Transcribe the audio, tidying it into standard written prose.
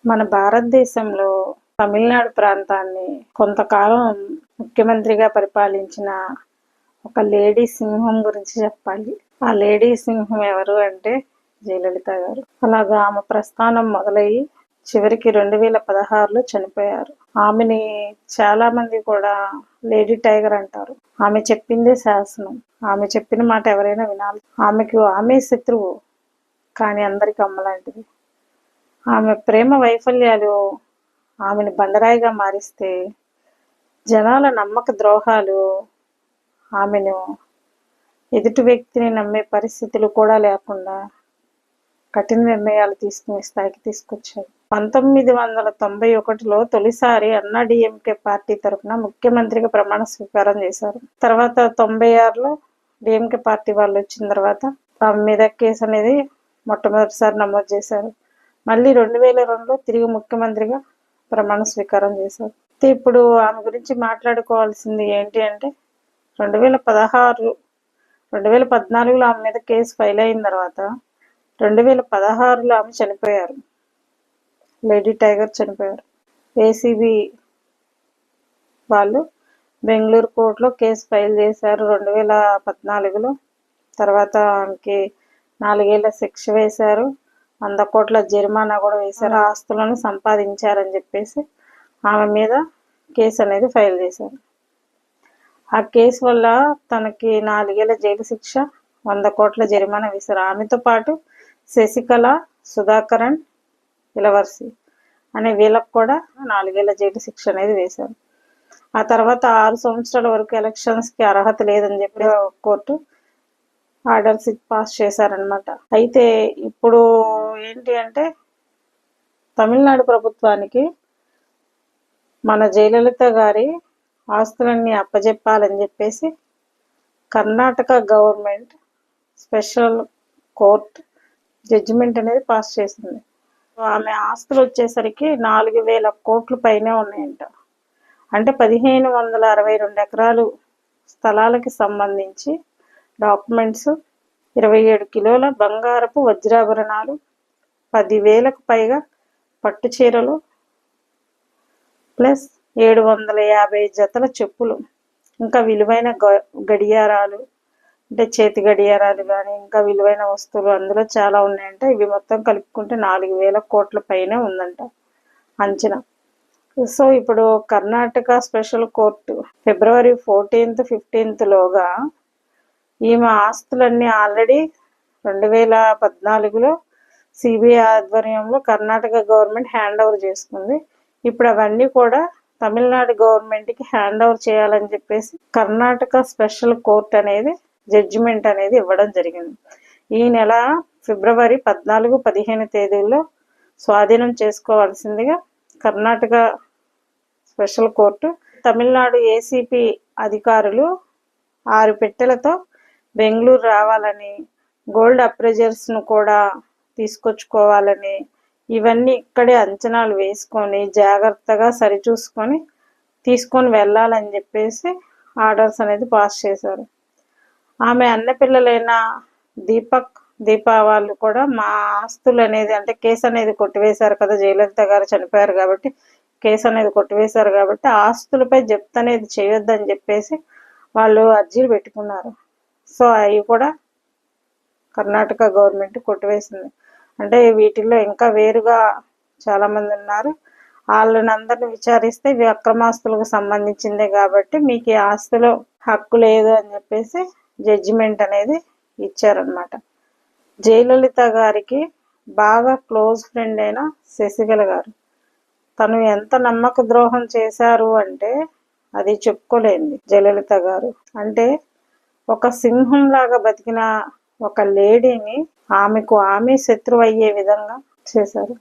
మన భారతదేశంలో తమిళనాడు ప్రాంతాన్ని కొంతకాలం ముఖ్యమంత్రిగా పరిపాలించిన ఒక లేడీ సింహం గురించి చెప్పాలి. ఆ లేడీ సింహం ఎవరు అంటే జయలలిత గారు. అలాగా ఆమె ప్రస్థానం మొదలయ్యి చివరికి 2016లో చనిపోయారు. ఆమెని చాలా మంది కూడా లేడీ టైగర్ అంటారు. ఆమె చెప్పిందే శాసనం. ఆమె చెప్పిన మాట ఎవరైనా వినాలి. ఆమె శత్రువు, కానీ అందరికి అమ్మలాంటిది. ఆమె ప్రేమ వైఫల్యాలు ఆమెను బండరాయిగా మారిస్తే, జనాల నమ్మక ద్రోహాలు ఆమెను ఎదుటి వ్యక్తిని నమ్మే పరిస్థితులు కూడా లేకుండా కఠిన నిర్ణయాలు తీసుకునే స్థాయికి తీసుకొచ్చారు. 1991లో తొలిసారి అన్నాడీఎంకే పార్టీ తరఫున ముఖ్యమంత్రిగా ప్రమాణ స్వీకారం చేశారు. తర్వాత 96లో డిఎంకే పార్టీ వాళ్ళు వచ్చిన తర్వాత ఆమె మీద కేసు అనేది మొట్టమొదటిసారి నమోదు చేశారు. మళ్ళీ 2002లో తిరిగి ముఖ్యమంత్రిగా ప్రమాణ స్వీకారం చేశారు. ఇప్పుడు ఆమె గురించి మాట్లాడుకోవాల్సింది ఏంటి అంటే 2014లో ఆమె మీద కేసు ఫైల్ అయిన తర్వాత 2016లో ఆమె చనిపోయారు. లేడీ టైగర్ చనిపోయారు. ఏసీబీ వాళ్ళు బెంగళూరు కోర్టులో కేసు ఫైల్ చేశారు 2014లో. తర్వాత ఆమెకి 4 ఏళ్ల శిక్ష వేశారు. 100 కోట్ల జరిమానా కూడా వేశారు. ఆస్తులను సంపాదించారని చెప్పేసి ఆమె మీద కేసు అనేది ఫైల్ చేశారు. ఆ కేసు వల్ల తనకి 4 ఏళ్ల జైలు శిక్ష, 100 కోట్ల జరిమానా వేశారు. ఆమెతో పాటు శశికళ, సుధాకరన్, ఇలవర్సి అనే వీళ్ళకు కూడా 4 ఏళ్ల జైలు శిక్ష అనేది వేశారు. ఆ తర్వాత 6 సంవత్సరాల వరకు ఎలక్షన్స్కి అర్హత లేదని చెప్పి కోర్టు ఆర్డర్స్ పాస్ చేశారనమాట. అయితే ఇప్పుడు ఏంటి అంటే తమిళనాడు ప్రభుత్వానికి మన జయలలిత గారి ఆస్తులన్నీ అప్పజెప్పాలని చెప్పేసి Karnataka government special court judgement అనేది పాస్ చేసింది. ఆమె ఆస్తులు వచ్చేసరికి 4,000 కోట్ల పైనే ఉన్నాయంట. అంటే 1,562 ఎకరాలు స్థలాలకి సంబంధించి డాక్యుమెంట్స్, 27 కిలోల బంగారపు వజ్రాభరణాలు, 10,000కు పైగా పట్టు చీరలు, ప్లస్ 750 జతల చెప్పులు, ఇంకా విలువైన గడియారాలు, అంటే చేతి గడియారాలు కానీ ఇంకా విలువైన వస్తువులు అందులో చాలా ఉన్నాయంట. ఇవి మొత్తం కలుపుకుంటే 4,000 కోట్ల పైనే ఉందంట అంచనా. సో ఇప్పుడు కర్ణాటక స్పెషల్ కోర్టు ఫిబ్రవరి 14th, 15thలోగా ఈమె ఆస్తులన్నీ ఆల్రెడీ 2014లో సిబిఐ ఆధ్వర్యంలో కర్ణాటక గవర్నమెంట్ హ్యాండ్ ఓవర్ చేసుకుంది. ఇప్పుడు అవన్నీ కూడా తమిళనాడు గవర్నమెంట్కి హ్యాండ్ ఓవర్ చేయాలని చెప్పేసి కర్ణాటక స్పెషల్ కోర్ట్ అనేది జడ్జిమెంట్ అనేది ఇవ్వడం జరిగింది. ఈ నెల ఫిబ్రవరి 14, 15 తేదీల్లో స్వాధీనం చేసుకోవాల్సిందిగా Karnataka special court Tamil Nadu ACP అధికారులు 6 పెట్టెలతో బెంగళూరు రావాలని, గోల్డ్ అప్రైజర్స్ను కూడా తీసుకొచ్చుకోవాలని, ఇవన్నీ ఇక్కడే అంచనాలు వేసుకొని జాగ్రత్తగా సరిచూసుకొని తీసుకొని వెళ్ళాలని చెప్పేసి ఆర్డర్స్ అనేది పాస్ చేశారు. ఆమె అన్నపిల్లలైన దీపా వాళ్ళు కూడా మా ఆస్తులు అనేది, అంటే కేసు అనేది కొట్టివేశారు కదా, జయలలిత గారు చనిపోయారు కాబట్టి కేసు అనేది కొట్టివేశారు కాబట్టి ఆస్తులపై జప్తు అనేది చేయొద్దని చెప్పేసి వాళ్ళు అర్జీలు పెట్టుకున్నారు. సో అవి కూడా కర్ణాటక గవర్నమెంట్ కొట్టివేసింది. అంటే వీటిల్లో ఇంకా వేరుగా చాలామంది ఉన్నారు. వాళ్ళని అందరిని విచారిస్తే ఇవి అక్రమాస్తులకు సంబంధించిందే కాబట్టి మీకు ఈ ఆస్తులో హక్కు లేదు అని చెప్పేసి జడ్జిమెంట్ అనేది ఇచ్చారనమాట. జయలలిత గారికి బాగా క్లోజ్ ఫ్రెండ్ అయిన శశికళ గారు తను ఎంత నమ్మక ద్రోహం చేశారు అంటే అది చెప్పుకోలేంది. జయలలిత గారు అంటే ఒక సింహంలాగా బతికిన ఒక లేడీని ఆమెకు ఆమె శత్రువు అయ్యే విధంగా చేశారు.